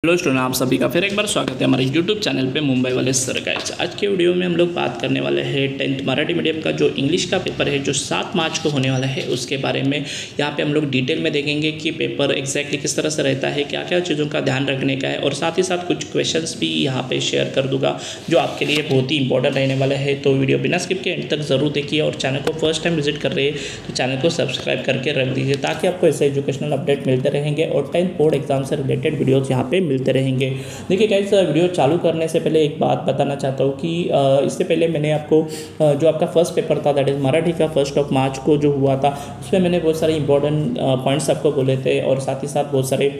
Hello student, आप सभी का फिर एक बार स्वागत है हमारे यूट्यूब चैनल पे मुंबई वाले सर गाइस। आज के वीडियो में हम लोग बात करने वाले हैं 10th मराठी मीडियम का जो इंग्लिश का पेपर है जो 7 मार्च को होने वाला है उसके बारे में। यहाँ पे हम लोग डिटेल में देखेंगे कि पेपर एग्जैक्टली किस तरह से रहता है, क्या क्या चीज़ों का ध्यान रखने का है, और साथ ही साथ कुछ क्वेश्चंस भी यहाँ पे शेयर कर दूंगा जो आपके लिए बहुत ही इंपॉर्टेंट रहने वाले हैं। तो वीडियो बिना स्किप के एंड तक ज़रूर देखिए, और चैनल को फर्स्ट टाइम विजिट कर रहे हैं तो चैनल को सब्सक्राइब करके रख दीजिए ताकि आपको ऐसे एजुकेशनल अपडेट मिलते रहेंगे और 10th बोर्ड एग्जाम से रिलेटेड वीडियोज़ यहाँ पे मिलते रहेंगे। देखिए गाइस, वीडियो चालू करने से पहले एक बात बताना चाहता हूँ कि इससे पहले मैंने आपको जो आपका फर्स्ट पेपर था दैट इज़ मराठी का 1 मार्च को जो हुआ था उसमें मैंने बहुत सारे इंपॉर्टेंट पॉइंट्स आपको बोले थे, और साथ ही साथ बहुत सारे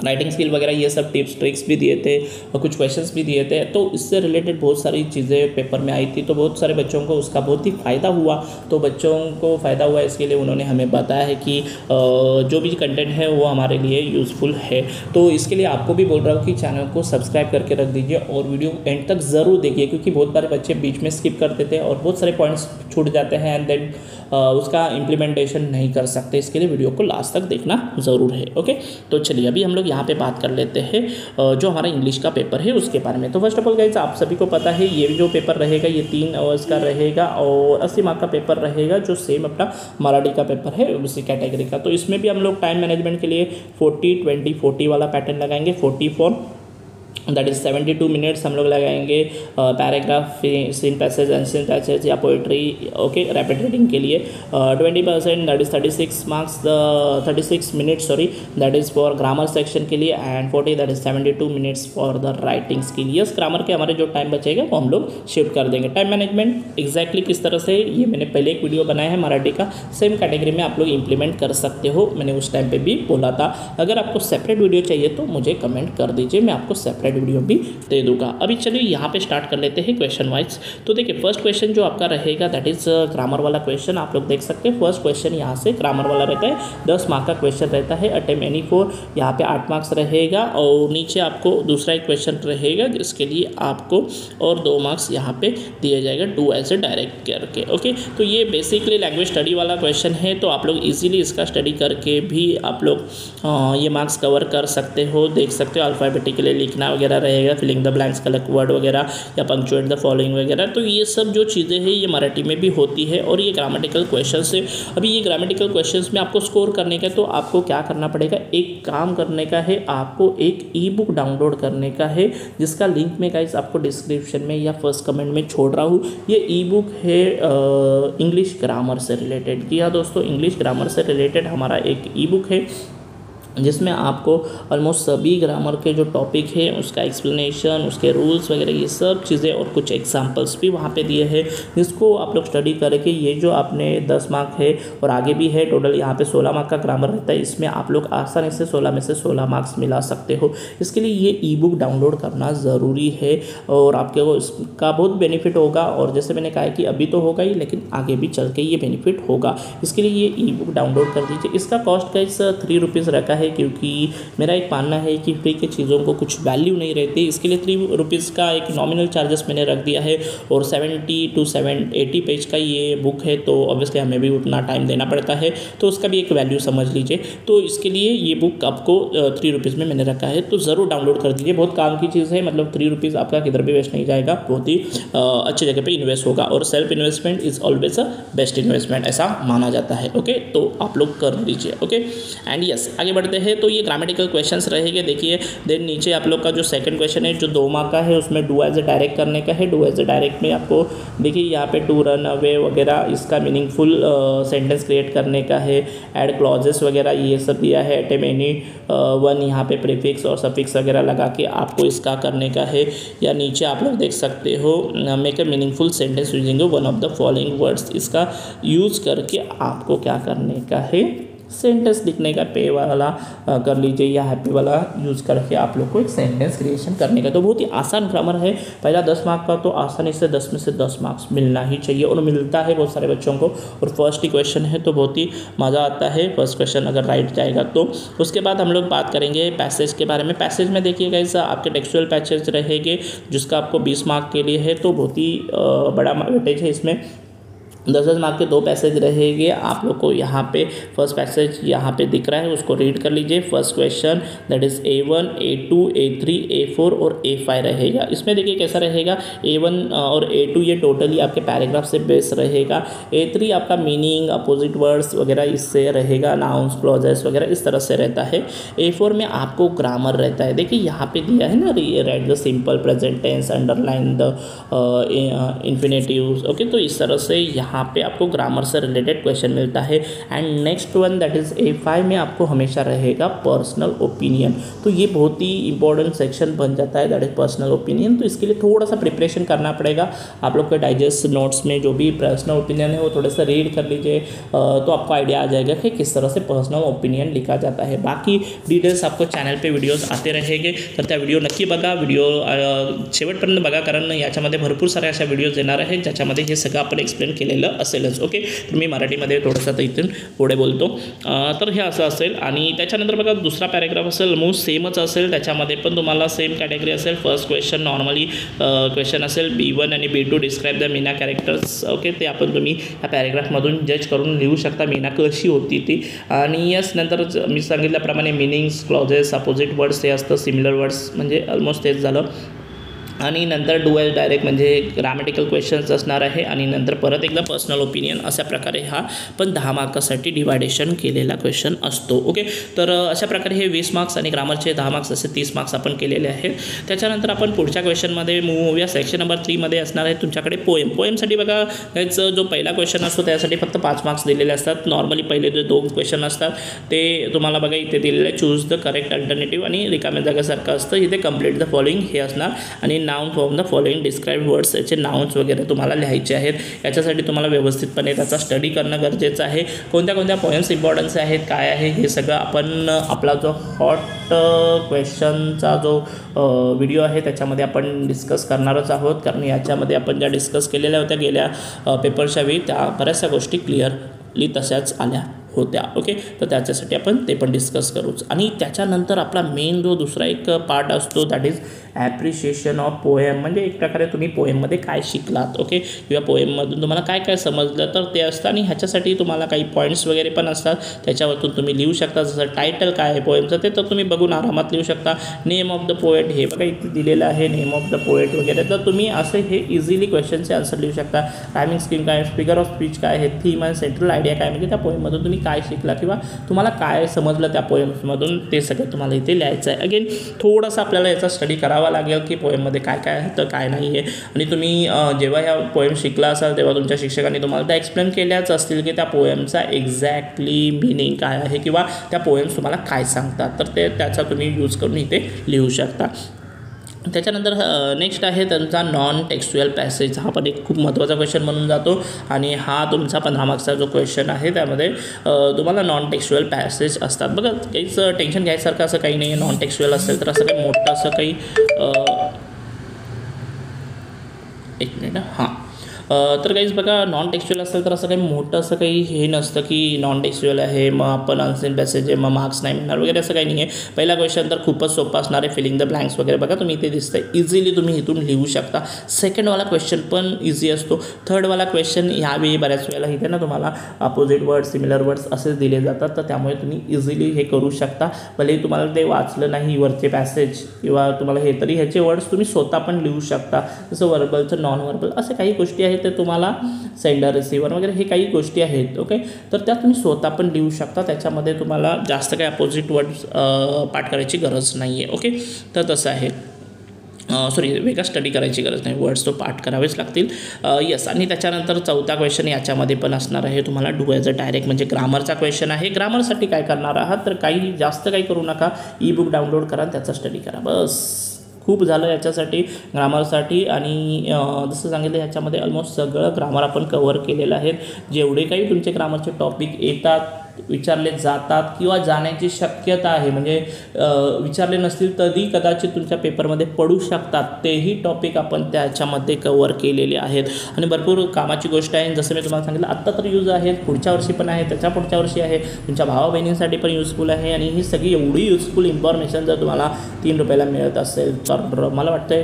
राइटिंग स्किल वगैरह ये सब टिप्स ट्रिक्स भी दिए थे और कुछ क्वेश्चंस भी दिए थे। तो इससे रिलेटेड बहुत सारी चीज़ें पेपर में आई थी, तो बहुत सारे बच्चों को उसका बहुत ही फ़ायदा हुआ। तो बच्चों को फ़ायदा हुआ इसके लिए उन्होंने हमें बताया है कि जो भी कंटेंट है वो हमारे लिए यूज़फुल है। तो इसके लिए आपको भी बोल रहा हूँ कि चैनल को सब्सक्राइब करके रख दीजिए और वीडियो एंड तक ज़रूर देखिए, क्योंकि बहुत सारे बच्चे बीच में स्किप कर देते हैं और बहुत सारे पॉइंट्स छूट जाते हैं एंड देन उसका इम्प्लीमेंटेशन नहीं कर सकते। इसके लिए वीडियो को लास्ट तक देखना ज़रूर है। ओके, तो चलिए अभी हम लोग यहाँ पे बात कर लेते हैं जो हमारा इंग्लिश का पेपर है उसके बारे में। तो फर्स्ट ऑफ ऑल गाइस, आप सभी को पता है ये जो पेपर रहेगा ये 3 आवर्स का रहेगा और 80 मार्क का पेपर रहेगा जो सेम अपना मराठी का पेपर है उसी कैटेगरी का। तो इसमें भी हम लोग टाइम मैनेजमेंट के लिए 40-20-40 वाला पैटर्न लगाएंगे। 40 फॉर दैट इज़ 72 मिनट्स हम लोग लगाएंगे paragraph, seen passage, ancient passage या पोइट्री, ओके, रैपिड रीडिंग के लिए 20% that is 36 marks 36 minutes sorry that is for grammar section के लिए, and 40 that is 72 minutes for the writings के लिए। ग्रामर के हमारे जो टाइम बचेगा वो हम लोग शिफ्ट कर देंगे। टाइम मैनेजमेंट एग्जैक्टली किस तरह से, ये मैंने पहले एक वीडियो बनाया है मराठी का, सेम कैटेगरी में आप लोग इंप्लीमेंट कर सकते हो, मैंने उस टाइम पर भी बोला था। अगर आपको सेपरेट वीडियो चाहिए तो मुझे कमेंट कर दीजिए, मैं आपको सेपरेट वीडियो भी दे दूंगा। अभी चलिए यहाँ पे स्टार्ट कर लेते हैं क्वेश्चन वाइज। तो देखिए फर्स्ट क्वेश्चन जो आपका रहेगा दैट इज ग्रामर वाला क्वेश्चन। आप लोग देख सकते हैं फर्स्ट क्वेश्चन यहाँ से ग्रामर वाला रहता है, 10 मार्क का क्वेश्चन रहता है। अटेम्प्ट एनी फोर यहाँ पे 8 मार्क्स रहेगा, और नीचे आपको दूसरा एक क्वेश्चन रहेगा जिसके लिए आपको और 2 मार्क्स यहाँ पे दिया जाएगा, डू एज ए डायरेक्ट करके। ओके, तो ये बेसिकली लैंग्वेज स्टडी वाला क्वेश्चन है, तो आप लोग इजीली इसका स्टडी करके भी आप लोग ये मार्क्स कवर कर सकते हो। देख सकते हो अल्फ़ाबेटिकली लिखना वगैरह रहेगा, filling the blanks, collect word वगैरह या पंक्चुएट द फॉलोइंग वगैरह। तो ये सब जो चीज़ें हैं ये मराठी में भी होती है, और ये ग्रामेटिकल क्वेश्चंस है। अभी ये ग्रामेटिकल क्वेश्चंस में आपको स्कोर करने का, तो आपको क्या करना पड़ेगा, एक काम करने का है, आपको एक ई बुक डाउनलोड करने का है जिसका लिंक मैं गाइस आपको डिस्क्रिप्शन में या फर्स्ट कमेंट में छोड़ रहा हूँ। ये ई बुक है इंग्लिश ग्रामर से रिलेटेड। जी हाँ दोस्तों, इंग्लिश ग्रामर से रिलेटेड हमारा एक ई बुक है जिसमें आपको ऑलमोस्ट सभी ग्रामर के जो टॉपिक है उसका एक्सप्लेनेशन, उसके रूल्स वगैरह ये सब चीज़ें और कुछ एग्जांपल्स भी वहाँ पे दिए हैं, जिसको आप लोग स्टडी करके ये जो आपने 10 मार्क है और आगे भी है टोटल यहाँ पे 16 मार्क का ग्रामर रहता है, इसमें आप लोग आसानी से 16 में से 16 मार्क्स मिला सकते हो। इसके लिए ये ई बुक डाउनलोड करना ज़रूरी है और आपके को इसका बहुत बेनिफिट होगा, और जैसे मैंने कहा कि अभी तो होगा ही लेकिन आगे भी चल के ये बेनिफिट होगा। इसके लिए ये ई बुक डाउनलोड कर दीजिए। इसका कॉस्ट का 3 रुपीज़ रखा है, क्योंकि मेरा एक मानना है कि फ्री की चीज़ों को कुछ वैल्यू नहीं रहती। इसके लिए 3 रुपीज़ का एक नॉमिनल चार्जेस मैंने रख दिया है, और 70 to 80 पेज का ये बुक है, तो ऑब्वियसली हमें भी उतना टाइम देना पड़ता है, तो उसका भी एक वैल्यू समझ लीजिए। तो इसके लिए ये बुक आपको 3 रुपीज़ में मैंने रखा है, तो ज़रूर डाउनलोड कर दीजिए। बहुत काम की चीज़ है, मतलब 3 रुपीज़ आपका किधर भी वेस्ट नहीं जाएगा, बहुत ही अच्छी जगह पर इन्वेस्ट होगा, और self investment is always a best investment ऐसा माना जाता है। ओके, तो आप लोग कर लीजिए। ओके, एंड यस आगे बढ़ते हैं। तो ये ग्रामेटिकल क्वेश्चंस रहेंगे। देखिए देन नीचे आप लोग का जो सेकंड क्वेश्चन है जो 2 मार्क का है, उसमें डू एज ए डायरेक्ट करने का है। डू एज ए डायरेक्ट में आपको देखिए यहाँ पे टू रन अवे वगैरह इसका मीनिंगफुल सेंटेंस क्रिएट करने का है, ऐड क्लॉजेस वगैरह ये सब दिया है। अटेम्प्ट एनी वन यहाँ पे प्रीफिक्स और सफिक्स वगैरह लगा के आपको इसका करने का है। या नीचे आप लोग देख सकते हो make a meaningful sentence using one of the following words, इसका यूज़ करके आपको क्या करने का है, सेंटेंस लिखने का। पे वाला कर लीजिए या हैप्पी वाला यूज़ करके आप लोग को एक सेंटेंस क्रिएशन करने का। तो बहुत ही आसान ग्रामर है, पहला 10 मार्क का, तो आसानी से 10 में से 10 मार्क्स मिलना ही चाहिए, और मिलता है बहुत सारे बच्चों को। और फर्स्ट ही क्वेश्चन है तो बहुत ही मज़ा आता है फर्स्ट क्वेश्चन अगर राइट जाएगा तो। उसके बाद हम लोग बात करेंगे पैसेज के बारे में। पैसेज में देखिएगा इस आपके टेक्सचुअल पैसेज रहेंगे जिसका आपको 20 मार्क के लिए है, तो बहुत ही बड़ा वेटेज है इसमें। 10 मार्क के 2 पैसेज रहेंगे आप लोग को। यहाँ पे फर्स्ट पैसेज यहाँ पे दिख रहा है, उसको रीड कर लीजिए। First question that is A1, A2, A3, A4 और A5 रहेगा। इसमें देखिए कैसा रहेगा, A1 और A2 ये टोटली आपके पैराग्राफ से बेस रहेगा। A3 आपका मीनिंग, अपोजिट वर्ड्स वगैरह इससे रहेगा, नाउन्स, क्लॉजेस वगैरह इस तरह से रहता है। A4 में आपको ग्रामर रहता है। देखिए यहाँ पे दिया है ना, write the simple present tense, underline the infinitives. Okay, तो इस तरह से यहाँ पे आपको ग्रामर से रिलेटेड क्वेश्चन मिलता है। End next one that is A5 में आपको हमेशा रहेगा पर्सनल ओपिनियन। तो ये बहुत ही इंपॉर्टेंट सेक्शन बन जाता है, दैट इज पर्सनल ओपिनियन। तो इसके लिए थोड़ा सा प्रिपरेशन करना पड़ेगा। आप लोग के डाइजेस्ट नोट्स में जो भी पर्सनल ओपिनियन है वो थोड़ा सा रीड कर लीजिए, तो आपको आइडिया आ जाएगा कि किस तरह से पर्सनल ओपिनियन लिखा जाता है। बाकी डिटेल्स आपको चॅनल पे व्हिडिओज आते रहेंगे, तर त्या व्हिडिओ नक्की बघा। व्हिडिओ शेवटपर्यंत बघा, कारण याच्यामध्ये भरपूर सारे अशा व्हिडिओज येणार आहेत ज्याच्यामध्ये हे सगळं आपण एक्सप्लेन केलेलं असेलच। ओके, तर मी मराठीमध्ये थोडंसं तर इथून पुढे बोलतो, तर हे असं असेल। आणि त्याच्यानंतर बघा दुसरा पॅरेग्राफ असेल, मोस्ट सेमच असेल, त्याच्यामध्ये पण तुम्हाला सेम कॅटेगरी असेल। फर्स्ट क्वेश्चन नॉर्मली क्वेश्चन असेल B1 आणि B2 describe the Meena characters. Okay, ते आपण तुम्ही ह्या पॅरेग्राफमधून जज करून लिहू शकता मीना कशी होती ती। आणि यस नंतर मी सांगितल्याप्रमाणे मीनिंग्स, क्लॉजेस, अपोजिट वर्ड्स हे असतं, सिमिलर वर्ड्स म्हणजे ऑलमोस्ट तेच झालं। आणि नंतर डू एज डायरेक्ट म्हणजे ग्रामॅटिकल क्वेश्चन्स असणार आहे। आणि नंतर परत एकदा पर्सनल ओपिनियन, अशा प्रकारे हा पण 10 मार्कासाठी डिवायडेशन केलेला क्वेश्चन असतो। ओके, तर अशा प्रकारे हे 20 मार्क्स आणि ग्रामरचे 10 मार्क्स असे 30 मार्क्स आपण केलेले आहेत। त्याच्यानंतर आपण पुढच्या क्वेश्चनमध्ये मूव्ह होऊया। सेक्शन नंबर 3 मध्ये असणार आहे तुमच्याकडे पोएमसाठी बघा, याचा जो पहिला क्वेश्चन असतो त्यासाठी फक्त 5 मार्क्स दिलेले असतात। नॉर्मली पहिले जे 2 क्वेश्चन असतात ते तुम्हाला बघा इथे दिलेले, चूज द करेक्ट अल्टरनेटिव्ह आणि रिकाम्या जागेसारखं असतं। इथे कंप्लीट द फॉलोइंग हे असणार आणि noun from the following describe words, याचे नाउन्स वगैरे तुम्हाला लिहायचे आहेत। याच्यासाठी तुम्हाला व्यवस्थितपणे त्याचा स्टडी करणं गरजेचं आहे। कोणत्या कोणत्या पोएम्स इम्पॉर्टन्स आहेत, काय आहे, हे सगळं आपण आपला जो हॉट क्वेश्चनचा जो व्हिडिओ आहे त्याच्यामध्ये आपण डिस्कस करणारच आहोत। कारण याच्यामध्ये आपण ज्या डिस्कस केलेल्या होत्या गेल्या पेपरच्या वेळी, त्या बऱ्याचशा गोष्टी क्लिअरली तशाच आल्या होत्या। ओके, तर त्याच्यासाठी आपण ते पण डिस्कस करूच। आणि त्याच्यानंतर आपला मेन जो दुसरा एक पार्ट असतो that is appreciation of poem, म्हणजे एक प्रकारे तुम्ही पोएममध्ये काय शिकलात, ओके, किंवा पोएममधून तुम्हाला काय काय समजलं तर ते असतं। आणि ह्याच्यासाठी तुम्हाला काही पॉईंट्स वगैरे पण असतात, त्याच्यावरतून तुम्ही लिहू शकता। जसं टायटल काय आहे पोएमचं ते तर तुम्ही बघून आरामात लिहू शकता। नेम ऑफ द पोएट हे बघा इथे दिलेलं आहे, नेम ऑफ द पोएट वगैरे, तर तुम्ही असे हे इझिली क्वेश्चनचे आन्सर लिहू शकता। रायमिंग स्कीम काय, फिगर ऑफ स्पीच काय आहे, थीम आणि सेंट्रल आयडिया काय, म्हणजे त्या पोएममधून तुम्ही काय शिकला किंवा तुम्हाला काय समजलं त्या पोएम्समधून, ते सगळं तुम्हाला इथे लिहायचं आहे। अगेन थोडासा आपल्याला याचा स्टडी करावा लागेल की पोएममध्ये काय काय आहे तर काय नाही आहे। आणि तुम्ही जेव्हा ह्या पोएम शिकला असाल तेव्हा तुमच्या शिक्षकांनी तुम्हाला त्या एक्सप्लेन केल्याच असतील की त्या पोएमचा एक्झॅक्टली मिनिंग काय आहे किंवा त्या पोएम्स तुम्हाला काय सांगतात, तर ते त्याचा तुम्ही यूज करून इथे लिहू शकता। त्याच्यानंतर नेक्स्ट आहे त्यांचा नॉन टेक्स्च्युअल पॅसेज। हा पण एक खूप महत्त्वाचा क्वेश्चन म्हणून जातो आणि हा तुमचा 15 मार्क्सचा जो क्वेश्चन आहे त्यामध्ये तुम्हाला नॉन टेक्स्च्युअल पॅसेज असतात। बघा काहीच टेन्शन घ्यायसारखं असं काही नाही आहे। नॉन टेक्स्च्युअल असेल तर असं काही मोठं असं काही एक मिनिट हां तर काहीच बघा नॉन टेक्स्च्युअल असेल तर असं काही मोठं असं काही हे नसतं की नॉन टेक्स्च्युअल आहे मग आपण अनसेंड पॅसेज आहे मग मार्क्स नाही मिळणार वगैरे, असं काही नाही आहे। पहिला क्वेश्चन तर खूपच सोपा असणार आहे, फिलिंग द ब्लँक्स वगैरे बघा तुम्ही इथे दिसतंय, इझिली तुम्ही इथून लिहू शकता। सेकंडवाला क्वेश्चन पण इझी असतो। थर्डवाला क्वेश्चन ह्यावेळी बऱ्याच वेळेला इथे ना तुम्हाला अपोजिट वर्ड, सिमिलर वर्ड्स असेच दिले जातात, तर त्यामुळे तुम्ही इझिली हे करू शकता। भले तुम्हाला ते वाचलं नाही वरचे पॅसेज किंवा तुम्हाला हे, तरी ह्याचे वर्ड्स तुम्ही स्वतः पण लिहू शकता। जसं वर्बलचं, नॉन वर्बल असे काही गोष्टी आहेत ते तुम्हाला सेंडर, रिसिव्हर वगैरे हे काही गोष्टी आहेत, ओके, तर त्या तुम्ही स्वतः पण लिहू शकता। त्याच्यामध्ये तुम्हाला जास्त काही अपोजिट वर्ड्स पाठ करायची गरज नाही आहे, ओके, तर तसं आहे। सॉरी वेगळा स्टडी करायची गरज नाही, वर्ड्स तो पाठ करावेच लागतील। यस, आणि त्याच्यानंतर चौथा क्वेश्चन याच्यामध्ये पण असणार आहे तुम्हाला डू ॲज अ डायरेक्ट, म्हणजे ग्रामरचा क्वेश्चन आहे। ग्रामरसाठी काय करणार आहात तर काही जास्त काही करू नका, ई बुक डाउनलोड करा, त्याचा स्टडी करा, बस खूप झालं याच्यासाठी ग्रामरसाठी। आणि जसं सांगितलं ह्याच्यामध्ये ऑलमोस्ट सगळं ग्रामर आपण कव्हर केलेलं आहे। जेवढे काही तुमचे ग्रामरचे टॉपिक येतात, विचारले जातात किंवा जाण्याची शक्यता आहे, म्हणजे विचारले नसतील तरी कदाचित तुमच्या पेपरमध्ये पडू शकतात, तेही टॉपिक आपण त्याच्यामध्ये कव्हर केलेले आहेत। आणि भरपूर कामाची गोष्ट आहे, जसं मी तुम्हाला सांगितलं आत्ता तर यूज आहे, पुढच्या वर्षी पण आहे, त्याच्या पुढच्या वर्षी आहे, तुमच्या भावा बहिणींसाठी पण युजफुल आहे। आणि ही सगळी एवढी युजफुल इन्फॉर्मेशन जर तुम्हाला 3 रुपयाला मिळत असेल तर मला वाटतं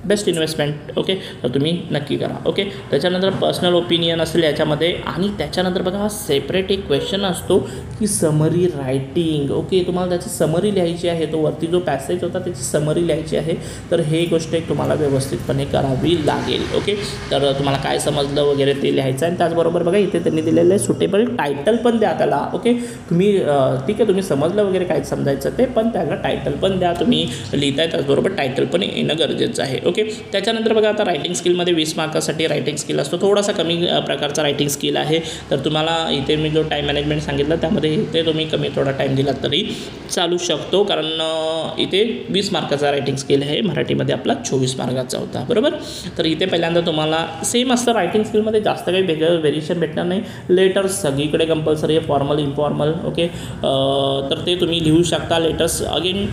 बेस्ट इन्व्हेस्टमेंट. ओके, तर तुम्ही नक्की करा. ओके, त्याच्यानंतर पर्सनल ओपिनियन असेल याच्यामध्ये. आणि त्याच्यानंतर बघा हा सेपरेट एक क्वेश्चन असतो की समरी रायटिंग. ओके, तुम्हाला त्याची समरी लिहायची आहे. तो वरती जो पॅसेज होता त्याची समरी लिहायची आहे. तर हे गोष्ट एक तुम्हाला व्यवस्थितपणे करावी लागेल. ओके, तर तुम्हाला काय समजलं वगैरे ते लिहायचं आहे. त्याचबरोबर बघा इथे त्यांनी दिलेलं आहे सुटेबल टायटल पण द्या त्याला. ओके, तुम्ही ठीक आहे तुम्ही समजलं वगैरे काय समजायचं ते, पण त्याला टायटल पण द्या. तुम्ही लिहिताय त्याचबरोबर टायटल पण येणं गरजेचं आहे. ओके, त्याच्यानंतर बघा आता रायटिंग स्किलमध्ये 20 मार्कासाठी रायटिंग स्किल असतो. थोडासा कमी प्रकारचा रायटिंग स्किल आहे. तर तुम्हाला इथे मी जो टाईम मॅनेजमेंट सांगितलं त्यामध्ये इथे तुम्ही कमी थोडा टाईम दिला तरी चालू शकतो, कारण इथे 20 मार्काचा रायटिंग स्किल आहे. मराठीमध्ये आपला 24 मार्काचा होता. बरोबर, तर इथे पहिल्यांदा तुम्हाला सेम असतं. रायटिंग स्किलमध्ये जास्त काही वेगळं व्हेरिएशन भेटणार नाही. लेटर्स सगळीकडे कंपल्सरी आहे, फॉर्मल इनफॉर्मल. ओके, तर ते तुम्ही लिहू शकता. लेटर्स अगेन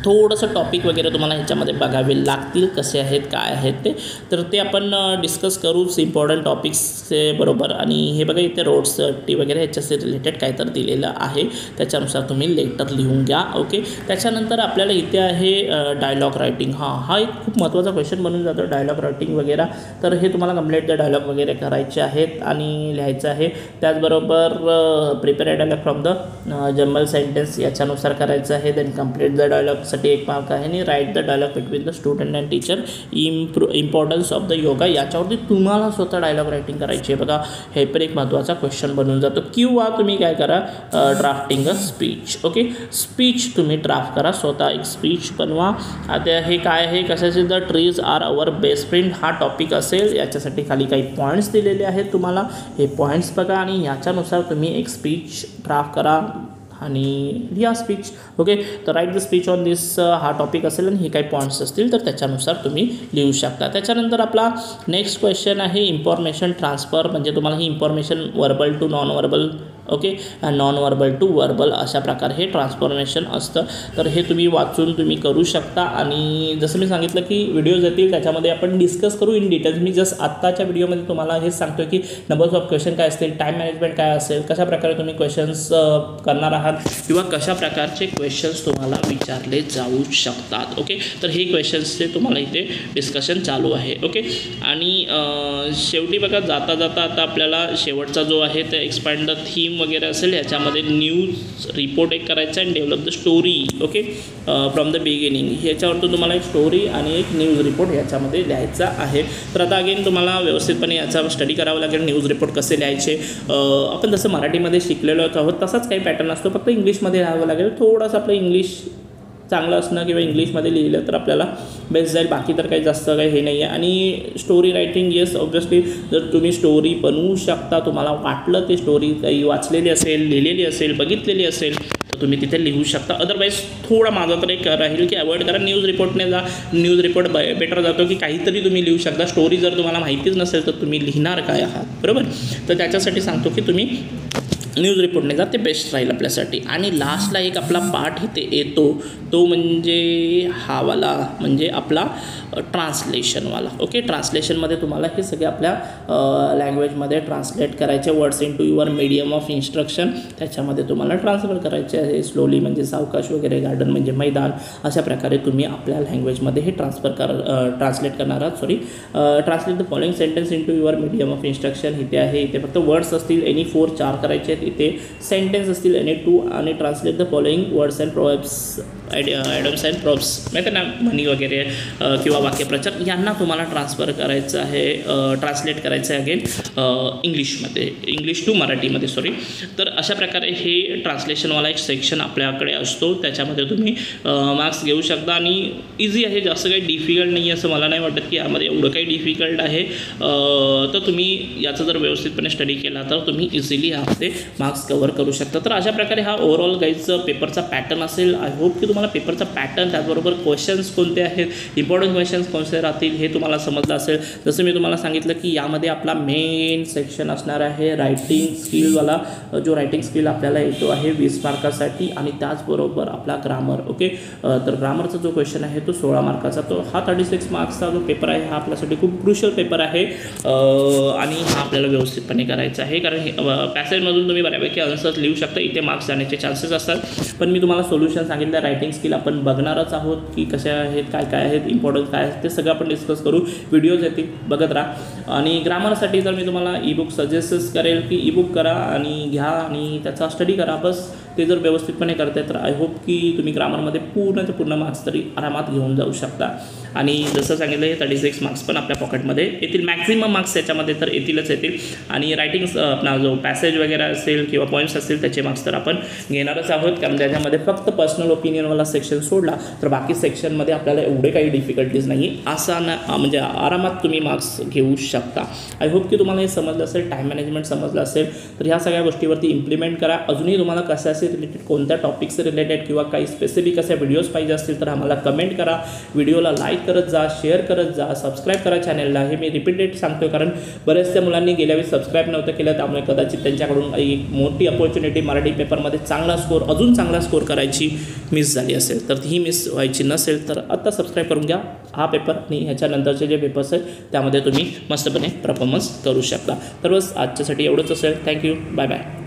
थोडंसं टॉपिक वगैरे तुम्हाला ह्याच्यामध्ये बघावे लागतील, कसे आहेत काय आहेत ते, तर ते आपण डिस्कस करूच इम्पॉर्टंट टॉपिक्सचे बरोबर. आणि हे बघा इथे रोड सेफ्टी वगैरे ह्याच्याशी रिलेटेड काय तर दिलेलं आहे, त्याच्यानुसार तुम्ही लेटर लिहून घ्या. ओके, त्याच्यानंतर आपल्याला इथे आहे डायलॉग रायटिंग. हा एक खूप महत्त्वाचा क्वेश्चन बनून जातो डायलॉग रायटिंग वगैरे. तर हे तुम्हाला कंप्लीट ते डायलॉग वगैरे करायचे आहेत आणि लिहायचं आहे. त्याचबरोबर prepare a dialogue from the jumble sentence याच्यानुसार करायचं आहे. Then complete the dialogue 1 mark आहे. आणि write the dialogue between the student and teacher, importance of the yoga, याच्यावरती तुम्हाला स्वतः डायलॉग रायटिंग करायची आहे. बघा हे पण एक महत्त्वाचा क्वेश्चन बनून जातो. किंवा तुम्ही काय करा, drafting a speech. Okay, speech तुम्ही ड्राफ्ट करा, स्वतः एक स्पीच बनवा. आता हे काय आहे, कशाचे, the trees are our best friend हा टॉपिक असेल. याच्यासाठी खाली काही पॉईंट्स दिलेले आहेत तुम्हाला, हे पॉईंट्स बघा आणि याच्यानुसार तुम्ही एक स्पीच ड्राफ्ट करा आणि लिहा स्पीच. ओके, तर राईट द स्पीच ऑन दिस हा टॉपिक असेल आणि हे काही पॉईंट्स असतील तर त्याच्यानुसार तुम्ही लिहू शकता. त्याच्यानंतर आपला नेक्स्ट क्वेश्चन आहे इन्फॉर्मेशन ट्रान्सफर. म्हणजे तुम्हाला ही information verbal to non verbal, okay, non verbal to verbal अशा प्रकारे हे ट्रान्सफॉर्मेशन असतं. तर हे तुम्ही वाचून तुम्ही करू शकता. आणि जसं मी सांगितलं की व्हिडिओज येतील त्याच्यामध्ये आपण डिस्कस करू इन डिटेल्स. मी जस्ट आत्ताच्या व्हिडिओमध्ये तुम्हाला हेच सांगतो की नंबर्स ऑफ क्वेश्चन काय असतील, टाईम मॅनेजमेंट काय असेल, कशा प्रकारे तुम्ही क्वेश्चन्स करणार आहात किंवा कशा प्रकारचे क्वेश्चन्स तुम्हाला विचारले जाऊ शकतात. ओके, तर हे क्वेश्चन्सचे तुम्हाला इथे डिस्कशन चालू आहे. ओके, आणि शेवटी बघा जाता जाता आता आपल्याला शेवटचा जो आहे ते एक्सपॅन्ड द थीम वगैरे असेल. याच्यामध्ये न्यूज रिपोर्ट एक करायचा आहे, develop the story. Okay, from the beginning ह्याच्यावरतून तुम्हाला एक स्टोरी आणि एक न्यूज रिपोर्ट याच्यामध्ये लिहायचा आहे. तर आता अगेन तुम्हाला व्यवस्थितपणे याचा स्टडी करावं लागेल. न्यूज रिपोर्ट कसे लिहायचे आपण जसं मराठीमध्ये शिकलेलो आहोत तसाच काही पॅटर्न असतो, फक्त इंग्लिशमध्ये लिहावं लागेल. थोडंसं आपलं इंग्लिश चांगलं असणं किंवा इंग्लिशमध्ये लिहिलं तर आपल्याला बेस्ट जाईल. बाकी तर काही जास्त काही हे नाही आहे. आणि स्टोरी रायटिंग येस ऑब्वियसली जर तुम्ही स्टोरी बनवू शकता, तुम्हाला वाटलं ते स्टोरी काही वाचलेली असेल, लिहिलेली असेल, बघितलेली असेल तर तुम्ही तिथे लिहू शकता. अदरवाईज थोडा माझा तर एक राहील की अवॉइड करा. न्यूज रिपोर्टने जा, न्यूज रिपोर्ट बेटर जातो की काहीतरी तुम्ही लिहू शकता. स्टोरी जर तुम्हाला माहितीच नसेल तर तुम्ही लिहिणार काय आहात, बरोबर. तर त्याच्यासाठी सांगतो की तुम्ही न्यूज रिपोर्टने जा, ते बेस्ट राहील आपल्यासाठी. आणि लास्टला एक आपला पार्ट इथे येतो तो म्हणजे हा वाला, म्हणजे आपला ट्रान्सलेशनवाला. ओके, ट्रान्सलेशनमध्ये तुम्हाला हे सगळे आपल्या लँग्वेजमध्ये ट्रान्सलेट करायचे words into your medium of instruction. त्याच्यामध्ये तुम्हाला ट्रान्सफर करायचे आहे स्लोली, म्हणजे सावकाश वगैरे, गार्डन म्हणजे मैदान, अशा प्रकारे तुम्ही आपल्या लँग्वेजमध्ये हे ट्रान्सलेट करणार आहात. Translate the following sentence into your medium of instruction. इथे आहे, इथे फक्त वर्ड्स असतील एनी 4 करायचे आहेत. इथे सेंटेन्स असतील एनी 2 आणि translate the following words and proverbs, Adams and प्रॉब्स, माहिती ना, म्हणी वगैरे किंवा वाक्यप्रचार यांना तुम्हाला ट्रान्सफर करायचं आहे, ट्रान्सलेट करायचं आहे अगेन इंग्लिशमध्ये, इंग्लिश टू मराठीमध्ये सॉरी. तर अशा प्रकारे हे ट्रान्सलेशनवाला एक सेक्शन आपल्याकडे असतो, त्याच्यामध्ये तुम्ही मार्क्स घेऊ शकता. आणि इझी आहे, जास्त काही डिफिकल्ट नाही असं मला नाही वाटत की यामध्ये एवढं काही डिफिकल्ट आहे. तर तुम्ही याचा जर व्यवस्थितपणे स्टडी केला तर तुम्ही इझिली ते मार्क्स कव्हर करू शकता. तर अशा प्रकारे हा ओव्हरऑल गाईजचा पेपरचा पॅटर्न असेल. आय होप की तुम्हाला पेपरचा पॅटर्न, त्याचबरोबर क्वेश्चन्स कोणते आहेत, इम्पॉर्टंट क्वेश्चन्स कोणते राहतील हे तुम्हाला समजलं असेल. जसं मी तुम्हाला सांगितलं की यामध्ये आपला मेन सेक्शन असणार आहे रायटिंग स्किलवाला, जो रायटिंग स्किल आपल्याला येतो आहे 20 मार्कासाठी. आणि त्याचबरोबर आपला ग्रामर. ओके, तर ग्रामरचा जो क्वेश्चन आहे तो 16 मार्काचा, तो हा 36 मार्क्सचा जो पेपर आहे हा आपल्यासाठी खूप क्रुशियल पेपर आहे. आणि हा आपल्याला व्यवस्थितपणे करायचा आहे, कारण पॅसेजमधून तुम्ही तुम्ही बऱ्यापैकी आन्सर्स लिहू शकता, इथे मार्क्स जाण्याचे चान्सेस असतात। पण मी तुम्हाला सोल्युशन सांगितलं, रायटिंग स्किल आपण बघणारच आहोत की कशा आहेत, काय काय आहेत, इम्पॉर्टन्स काय आहेत, ते सगळं आपण डिस्कस करू। व्हिडिओज येतील बघत राहा। आणि ग्रामरसाठी तर मी तुम्हाला ईबुक सजेस्ट करेल की ईबुक करा आणि घ्या आणि त्याचा स्टडी करा बस। ते जर व्यवस्थितपणे करताय तर आय होप की तुम्ही ग्रामरमध्ये पूर्ण मार्क्स तरी आरामात घेऊन जाऊ शकता। आणि जसं सांगितलं हे 36 मार्क्स पण आपल्या पॉकेटमध्ये येतील, मॅक्झिमम मार्क्स त्याच्यामध्ये तर येतीलच येतील। आणि रायटिंग आपला जो पॅसेज वगैरे असेल किंवा पॉईंट्स असतील त्याचे मार्क्स तर आपण घेणारच आहोत, कारण त्याच्यामध्ये फक्त पर्सनल ओपिनियनवाला सेक्शन सोडला तर बाकी सेक्शनमध्ये आपल्याला एवढे काही डिफिकल्टीज नाही, म्हणजे आरामात तुम्ही मार्क्स घेऊ शकता। आय होप की तुम्हाला हे समजलं असेल, टाईम मॅनेजमेंट समजलं असेल तर ह्या सगळ्या गोष्टीवरती इम्प्लिमेंट करा। अजूनही तुम्हाला कशाचे रिलेटेड, कोणत्या टॉपिक्स रिलेटेड किंवा काही स्पेसिफिक असे व्हिडिओज पाहिजे असतील तर आम्हाला कमेंट करा, व्हिडिओला लाईक करत जा, शेअर करत जा, सबस्क्राईब करा चॅनलला। हे मी रिपीटेड सांगतो कारण बऱ्याचशा मुलांनी गेल्या वेळी सबस्क्राईब नव्हतं केलं, त्यामुळे कदाचित त्यांच्याकडून एक मोठी अपॉर्च्युनिटी मराठी पेपरमध्ये अजून चांगला स्कोर करायची मिस झाली असेल, तर ही मिस व्हायची नसेल तर आत्ता सबस्क्राईब करून घ्या। हा पेपर आणि ह्याच्यानंतरचे जे पेपर्स आहेत त्यामध्ये तुम्ही मस्तपणे परफॉर्मन्स करू शकता। तर बस आजच्यासाठी एवढंच असेल। Thank you, bye bye.